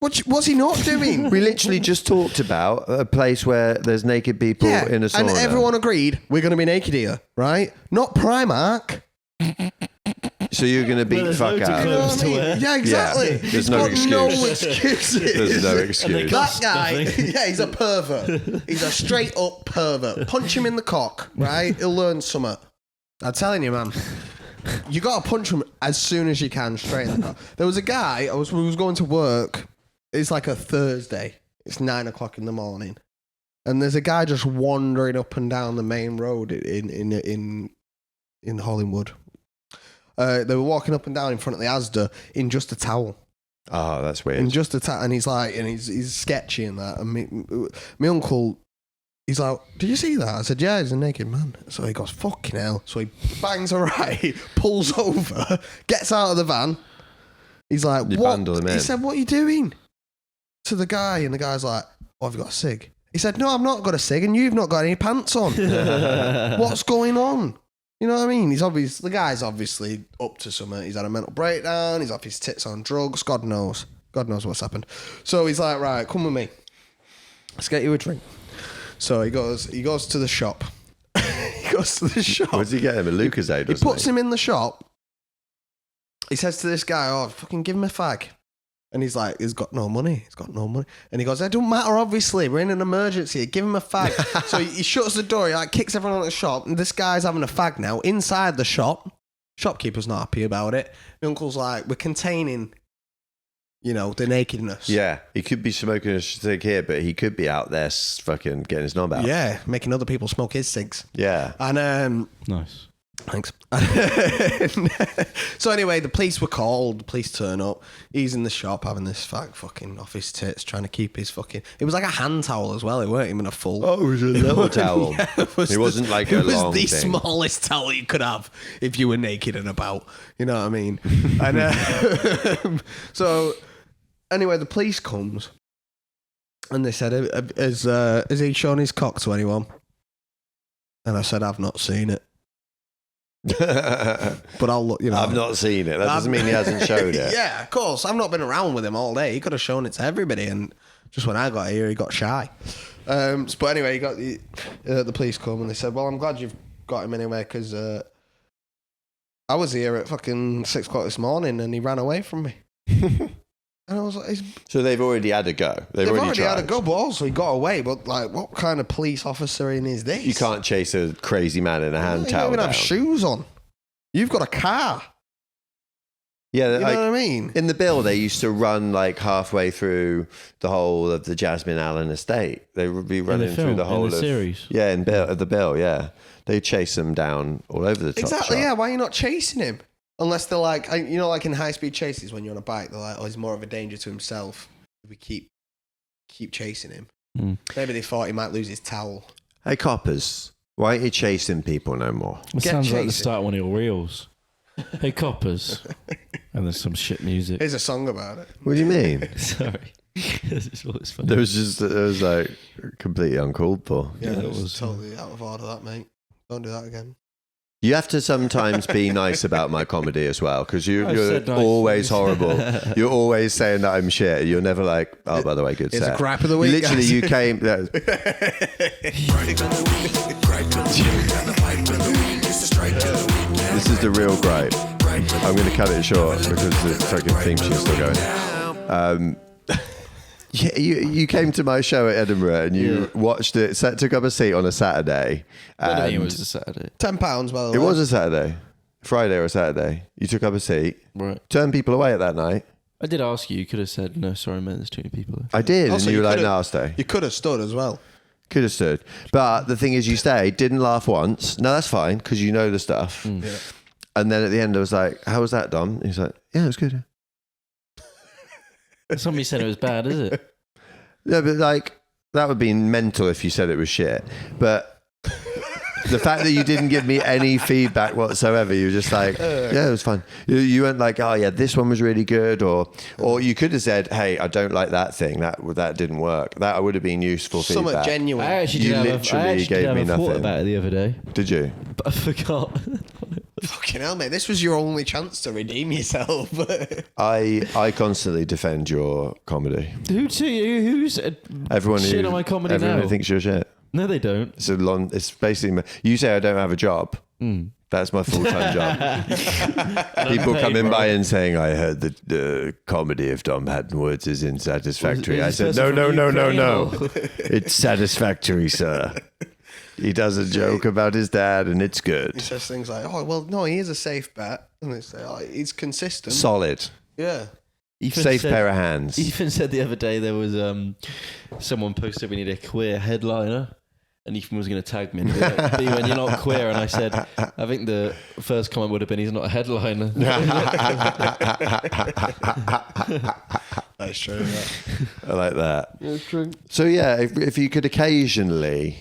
What's he not doing? We literally just talked about a place where there's naked people in a sauna. And everyone agreed we're going to be naked here, right? Not Primark. So you're going to beat the fuck out. You know Clothes what to I mean? wear. Yeah, exactly. Yeah, there's He's no got excuse. no excuses. There's no excuse. That guy, Nothing. yeah, he's a pervert. He's a straight up pervert. Punch him in the cock, right? He'll learn something. I'm telling you, man. You got to punch him as soon as you can, straight in the cock. There was a guy, we was going to work. It's like a Thursday. It's 9 o'clock in the morning. And there's a guy just wandering up and down the main road in Hollingwood. They were walking up and down in front of the Asda in just a towel. Oh, that's weird. In just a towel. And he's like, and he's sketchy and that. And my uncle, he's like, did you see that? I said, yeah, he's a naked man. So he goes, fucking hell. So he bangs a right, pulls over, gets out of the van. He's like, You what? bundle him in. He said, what are you doing? To the guy, and the guy's like, oh, have you got a cig? He said, no, I've not got a cig, and you've not got any pants on. What's going on? You know what I mean? The guy's obviously up to something. He's had a mental breakdown. He's off his tits on drugs. God knows what's happened. So he's like, right, come with me. Let's get you a drink. So he goes to the shop. He goes to the shop. Where's he get him? A Lucasade, He puts him in the shop. He says to this guy, oh, fucking give him a fag. And he's like, he's got no money. And he goes, it don't matter, obviously. We're in an emergency. Give him a fag. So he shuts the door. He like kicks everyone out of the shop. And this guy's having a fag now inside the shop. Shopkeeper's not happy about it. My uncle's like, we're containing, the nakedness. Yeah, he could be smoking a cig here, but he could be out there fucking getting his knob out. Yeah, making other people smoke his cigs. Yeah. And Nice. thanks. So anyway, the police were called. The police turn up. He's in the shop having this fag fucking off his tits, trying to keep his fucking... It was like a hand towel as well. It weren't even a full... Oh, it was a little towel. Yeah, it wasn't like a long It was the thing. smallest towel you could have if you were naked and about. You know what I mean? And so anyway, the police comes and they said, has he shown his cock to anyone? And I said, I've not seen it. But I'll look, I've not seen it. That doesn't mean he hasn't showed it. Yeah, of course. I've not been around with him all day. He could have shown it to everybody, and just when I got here, he got shy. But anyway, he got the police come and they said, "Well, I'm glad you've got him anyway, because I was here at fucking 6 o'clock this morning, and he ran away from me." And I was like, So they've already had a go. "They've already had a tried. go, but also he got away. But like, what kind of police officer is this? You can't chase a crazy man in a hand You towel don't even down. have shoes on. You've got a car. Yeah, You know like, what I mean? in the bill, they used to run like halfway through the whole of the Jasmine Allen estate. They would be running through film, the whole in the of series. Yeah, in the bill. Yeah, they chase them down all over the top. Exactly, shop. yeah. Why are you not chasing him? Unless they're like, like in high-speed chases when you're on a bike, they're like, oh, he's more of a danger to himself if we keep chasing him. Mm. Maybe they thought he might lose his towel. Hey, coppers, why ain't you chasing people no more? It Get sounds like the chasing. start of one of your reels. Hey, coppers. And there's some shit music. Here's a song about it. What do you mean? Sorry. It's always funny. There was like completely uncalled for. Yeah, Yeah, it it was was, totally out of order, that, mate. Don't do that again. You have to sometimes be nice about my comedy as well, because you're said nice always things. horrible. You're always saying that I'm shit. You're never like, oh, by the way, good It's set. a gripe of the week, Literally, guys. you came. This is the real gripe. I'm going to cut it short because the fucking theme tune's still going. Yeah, you came to my show at Edinburgh and you watched it. Took up a seat on a Saturday. I don't think it and was a Saturday. £10, by the way. it was a Saturday, Friday or a Saturday. You took up a seat, Right. turned people away at that night. I did ask you. You could have said, no, sorry, man, there's too many people there. I did, Also, and you were like, could've- "No, I'll stay." You could have stood as well. Could have stood, but the thing is, you stayed, didn't laugh once. No, that's fine because you know the stuff. Yeah. And then at the end, I was like, "How was that, Dom?" He's like, "Yeah, it was good." Somebody said it was bad, is it? Yeah, but like that would be mental if you said it was shit. But the fact that you didn't give me any feedback whatsoever, you were just like, yeah, it was fun. You weren't like, oh yeah, this one was really good, or you could have said, hey, I don't like that thing. That didn't work. That would have been useful Somewhat feedback. genuine. I actually You did have literally a, gave me thought nothing. about it the other day, Did you? but I forgot. Fucking hell, mate. This was your only chance to redeem yourself. I constantly defend your comedy. Who's Everyone shit who on my comedy everyone now? who thinks you're shit. No, they don't. It's basically you say I don't have a job. That's my full-time job. People coming by and saying, I heard the comedy of Dom Haddon Woods is insatisfactory. I said, no. It's satisfactory, sir. He does a joke about his dad and it's He good. says things like, oh, well, no, he is a safe bet. And they say, oh, he's consistent. Solid. Yeah. Ethan Safe said- pair of hands. Ethan said the other day there was someone posted we need a queer headliner, and Ethan was going to tag me and be like, "B, when you're not queer," and I said, I think the first comment would have been, he's not a headliner. That's true. Yeah. I like that. Yeah, it's true. So yeah, if you could occasionally,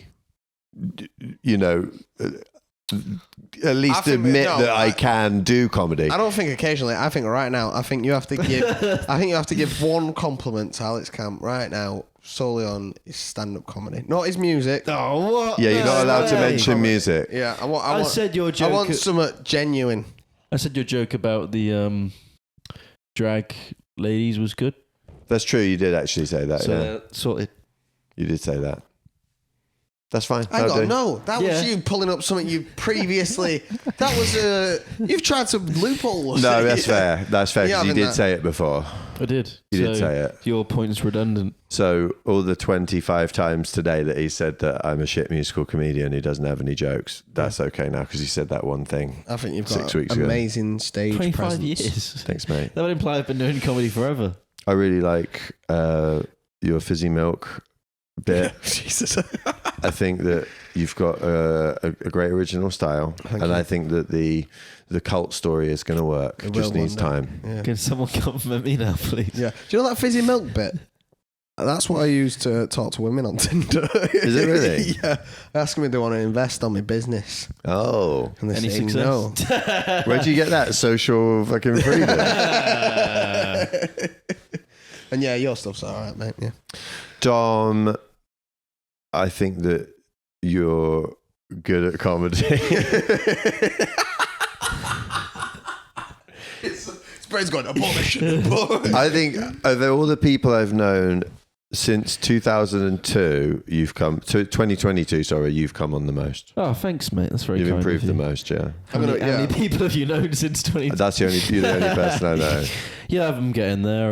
at least think we- admit no, that I can do comedy. I don't think occasionally. I think right now. I think you have to give. I think you have to give one compliment to Alex Camp right now, solely on his stand-up comedy, not his music. Oh, what? Yeah, you're not allowed to way. mention music. Yeah, I want. I said your joke. I want something genuine. I said your joke about the drag ladies was good. That's true. You did actually say that. So Yeah, sorted. you did say that. That's fine. Hang That'll on, do. no, that Yeah. was you pulling up something you previously. That was you've tried to loophole. No, that's fair. That's fair Yeah, because you having did that. say it before. I did. You did say it. Your point's redundant. So all the 25 times today that he said that I'm a shit musical comedian, he doesn't have any jokes. That's okay now because he said that one thing. I think you've 6 got weeks ago. amazing stage 25 presence. years. Thanks, mate. That would imply I've been doing comedy forever. I really like your fizzy milk bit. Jesus. I think that you've got a great original style, and I think that the cult story is going to work. It just will needs one day. time. Yeah. Can someone compliment me now, please? Yeah. Do you know that fizzy milk bit? That's what I use to talk to women on Tinder. Is it really? Yeah. Asking me if they want to invest on my business. Oh, And they Any say success? no. where'd you get that social fucking freedom? And yeah, your stuff's all right, mate. Yeah. Dom, I think that you're good at comedy. His brain's going, abolish. I think of all the people I've known since 2002, you've come to 2022. Sorry, you've come on the most. Oh, thanks, mate. That's very You've kind improved of the you. most. Yeah, How many people have you known since 20? that's you're the only person I know. Yeah, I'm getting there.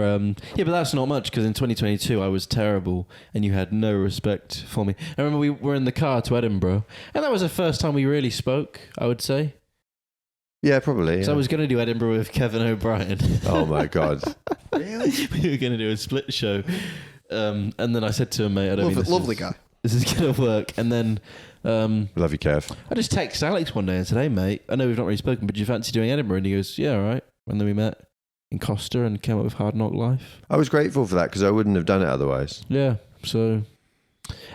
Yeah, but that's not much because in 2022 I was terrible and you had no respect for me. I remember we were in the car to Edinburgh and that was the first time we really spoke, I would say. Yeah, probably. So I Yeah. was going to do Edinburgh with Kevin O'Brien. Oh my god. Really? We were going to do a split show. And then I said to him, mate, I don't think Lovely guy. this is going to work. And then Love you, Kev. I just texted Alex one day and said, hey, mate, I know we've not really spoken, but do you fancy doing Edinburgh? And he goes, yeah, all right. And then we met in Costa and came up with Hard Knock Life. I was grateful for that because I wouldn't have done it otherwise. Yeah. So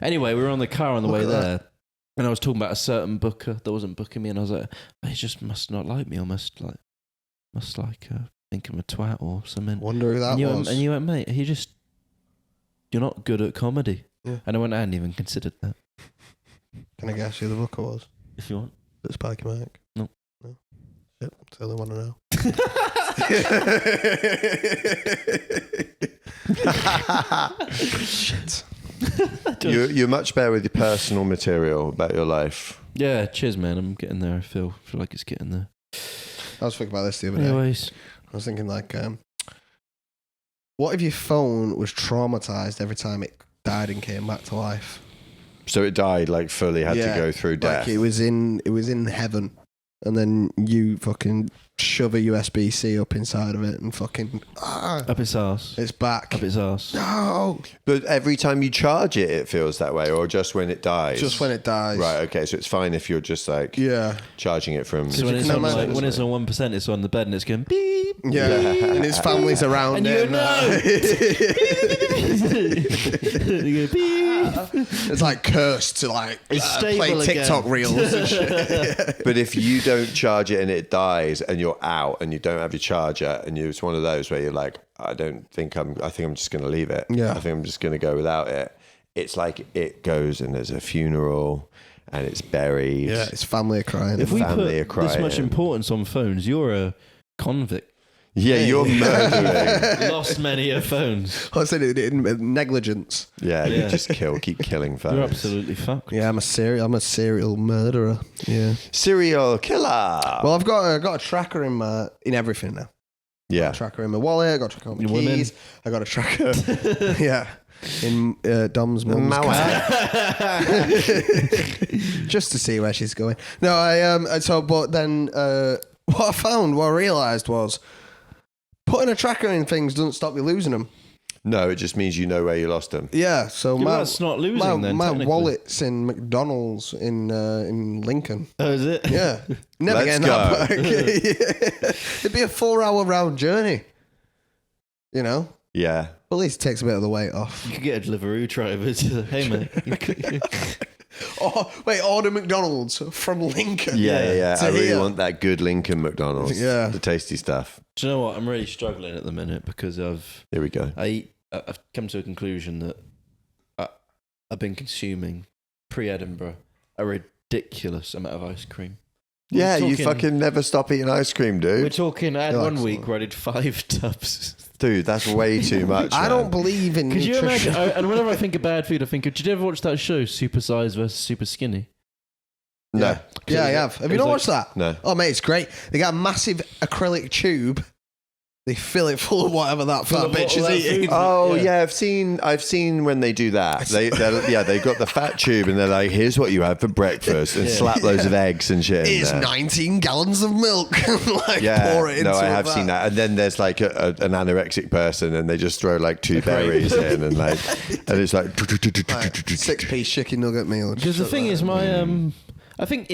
anyway, we were on the car on the way Look at there. And I was talking about a certain booker that wasn't booking me. And I was like, he just must not like me or must think I'm a twat or something. Wonder who that and you was. Went, mate, you're not good at comedy. Yeah. And I went, I hadn't even considered that. Can I guess who the booker was? If you want. Is it Spiky Mike? No. No. Yep. Totally want to know. Shit. You're much better with your personal material about your life. Yeah, cheers, man. I'm getting there. I feel like it's getting there. I was thinking about this the other day. Anyways, I was thinking like, what if your phone was traumatized every time it died and came back to life? So it died like fully, had to go through death. Like it was in heaven, and then you fucking shove a USB-C up inside of it and fucking up its arse. it's back. Up its arse. No, But every time you charge it, it feels that way, or just when it dies? just when it dies. Right, okay, so it's fine if you're just like Yeah. charging it from... So when it's can on imagine, when it's on 1%, it's on the bed and it's going beep. Yeah. And his family's around And it. you know. You go, beep. It's like cursed to like It's play stable again. TikTok reels and shit. But if you don't charge it and it dies and you're out and you don't have your charger and it's one of those where you're like, I think I'm just going to leave it. Yeah. I think I'm just going to go without it. It's like it goes and there's a funeral and it's buried. Yeah, it's family are crying. If we put family are this much crying. importance on phones, you're a convict. Yeah, you're murdering. Lost many of phones. I said it in negligence. Yeah, Yeah. you just keep killing phones. You're absolutely fucked. Yeah, I'm a serial murderer. Yeah. Serial killer. Well, I've got a tracker in everything now. Yeah. A tracker in my wallet. I got a tracker on my Your keys. I got a tracker. Yeah. In Dom's mum's My car. Just to see where she's going. No, but then what I realised was putting a tracker in things doesn't stop you losing them. No, it just means you know where you lost them. Yeah, so That's not losing then, my technically. wallet's in McDonald's in Lincoln. Oh, is it? Yeah, never Let's getting that back. Yeah. It'd be a 4-hour round journey. You know, Yeah. at least it takes a bit of the weight off. You could get a Deliveroo driver to, hey mate. Oh, wait, order McDonald's from Lincoln. Yeah. To I really here. want that good Lincoln McDonald's. Yeah. The tasty stuff. Do you know what? I'm really struggling at the minute because I've Here we go. I've come to a conclusion that I've been consuming pre-Edinburgh a ridiculous amount of ice cream. Yeah, you talking- fucking never stop eating ice cream, We're dude. talking. I had You're one excellent. week where I did 5 tubs. Dude, that's way too much. I man. don't believe in Could you nutrition. imagine? And whenever I think of bad food, I think, did you ever watch that show, Super Size versus Super Skinny? No. Yeah, I have. Have you It was not like- watched that? No. Oh, mate, it's great. They got a massive acrylic tube. They fill it full of whatever that Full fat of bitch all is that eating. food. Oh Yeah. yeah, I've seen when they do that. They got the fat tube and they're like, here's what you have for breakfast and slap loads of eggs and shit. in It's there. 19 gallons of milk. Like, Yeah, pour it into no, I a have vat. seen that. And then there's like an anorexic person, and they just throw like 2 berries in, and like, and it's like, Like, 6-piece chicken nugget meal. Because the thing is, I think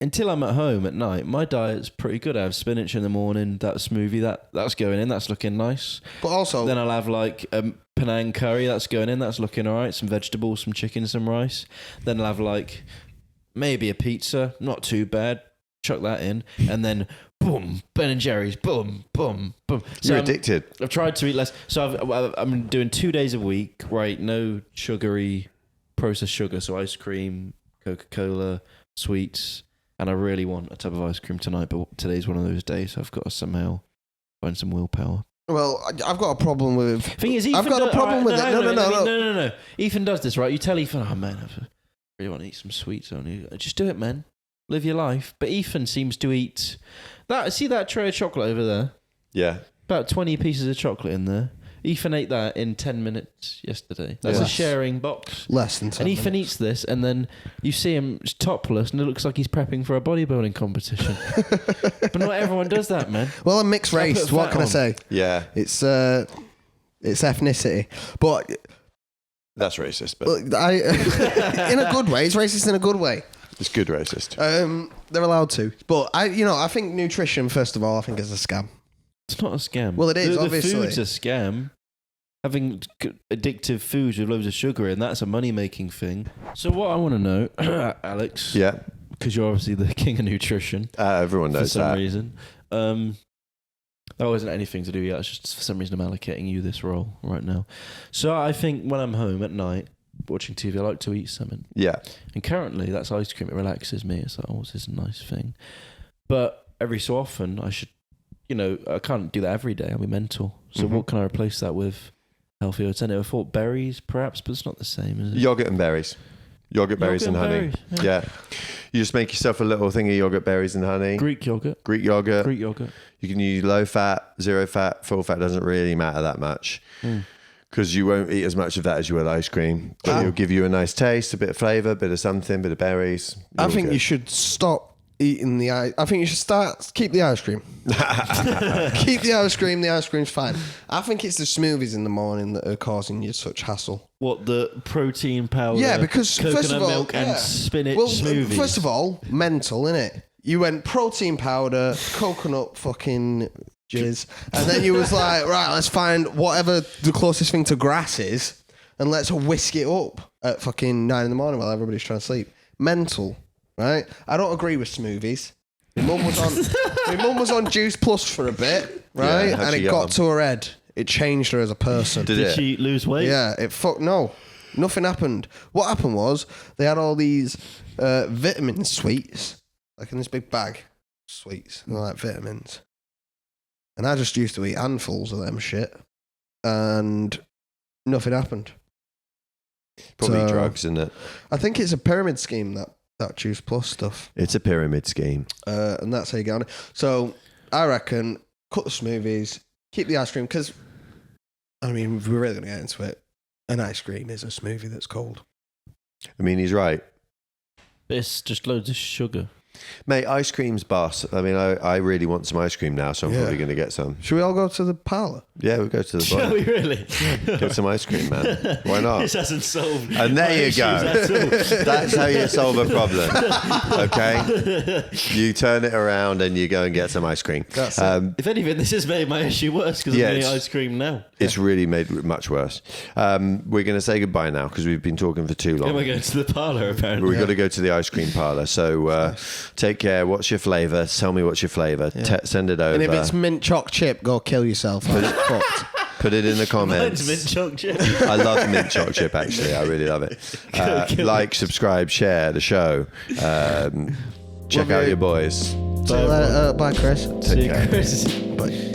until I'm at home at night, my diet's pretty good. I have spinach in the morning, that smoothie, that's going in, that's looking nice. But also, Then I'll have like Penang curry, that's going in, that's looking alright. Some vegetables, some chicken, some rice. Then I'll have like maybe a pizza, not too bad. Chuck that in, and then boom, Ben and Jerry's, boom, boom, boom. So you're addicted. I've tried to eat less. So I'm doing 2 days a week, right? No sugary, processed sugar. So ice cream, Coca-Cola, sweets. And I really want a tub of ice cream tonight, but today's one of those days. So I've got to somehow find some willpower. well, I've got a problem with. Thing is, I've got a problem with it. No. Ethan does this, right? You tell Ethan, oh man, I really want to eat some sweets on you. Just do it, man. Live your life. But Ethan seems to eat that. See that tray of chocolate over there? Yeah. About 20 pieces of chocolate in there. Ethan ate that in 10 minutes yesterday. That's Yeah. a sharing box. Less than 10 And Ethan minutes. eats this, and then you see him topless, and it looks like he's prepping for a bodybuilding competition. But not everyone does that, man. Well, I'm mixed I put race. What fat can I on. say? Yeah. It's ethnicity. But That's racist, but look, in a good way. It's racist in a good way. it's good racist. They're allowed to. But I think nutrition, first of all, I think is a scam. It's not a scam. Well, it is, The obviously. food's a scam. Having addictive foods with loads of sugar in, that's a money-making thing. So what I want to know, Alex, Yeah. because you're obviously the king of nutrition Everyone for knows some that. reason. That wasn't anything to do yet. It's just for some reason I'm allocating you this role right now. So I think when I'm home at night watching TV, I like to eat something. Yeah. And currently, that's ice cream. It relaxes me. It's like, oh, this is a nice thing. But every so often, I should, I can't do that every day. I'll be mental. So Mhm. what can I replace that with? Healthy alternative. I thought berries, perhaps, but it's not the same, is it? Yogurt and berries. Yogurt, berries, and honey. berries, Yeah. You just make yourself a little thing of yogurt, berries, and honey. Greek yogurt. Greek yogurt. Greek yogurt. You can use low fat, 0 fat, full fat. Doesn't really matter that much because you won't eat as much of that as you will ice cream. But it'll give you a nice taste, a bit of flavour, a bit of something, a bit of berries. I You're think good. you should stop eating the ice. I think you should keep the ice cream. Keep the ice cream. The ice cream's fine. I think it's the smoothies in the morning that are causing you such hassle. What, the protein powder? Yeah, because coconut first of all, milk and yeah. spinach Well, smoothies. first of all, mental, innit? You went protein powder, coconut fucking jizz, and then you was like, right, let's find whatever the closest thing to grass is, and let's whisk it up at fucking 9 in the morning while everybody's trying to sleep. Mental, right? I don't agree with smoothies. My mum was on Juice Plus for a bit, right? how'd And she it get got on? to her head. It changed her as a person. Did she lose weight? Yeah, no. Nothing happened. What happened was they had all these vitamin sweets, like in this big bag, sweets, and they're like vitamins. And I just used to eat handfuls of them shit, and nothing happened. Probably So, drugs, isn't it? I think it's a pyramid scheme, that Juice Plus stuff. It's a pyramid scheme. And that's how you get on it. So I reckon cut the smoothies, keep the ice cream, because, I mean, if we're really going to get into it, an ice cream is a smoothie that's cold. I mean, he's right. It's just loads of sugar. Mate, ice cream's boss. I mean, I really want some ice cream now, so I'm probably going to get some. Should we all go to the parlour? Yeah, we'll go to the Shall bar. we really? Get some ice cream, man. Why not? This hasn't solved. And there my you issues go. at all. That's how you solve a problem. Okay? You turn it around and you go and get some ice cream. That's it. If anything, this has made my issue worse because Yeah, I'm eating it's- ice cream now. It's really made it much worse. We're going to say goodbye now because we've been talking for too Am long. I going to the parlour apparently? We've got to go to the ice cream parlour. So take care. What's your flavour? Tell me what's your flavour. Send it over. And if it's mint choc chip, go kill yourself. That's fucked. Put it in the comments. Mine's mint choc chip. I love mint choc chip, actually. I really love it. Like, subscribe, share the show. Check out your boys. See you later. Bye, Chris. Take See you, care. Chris. Bye.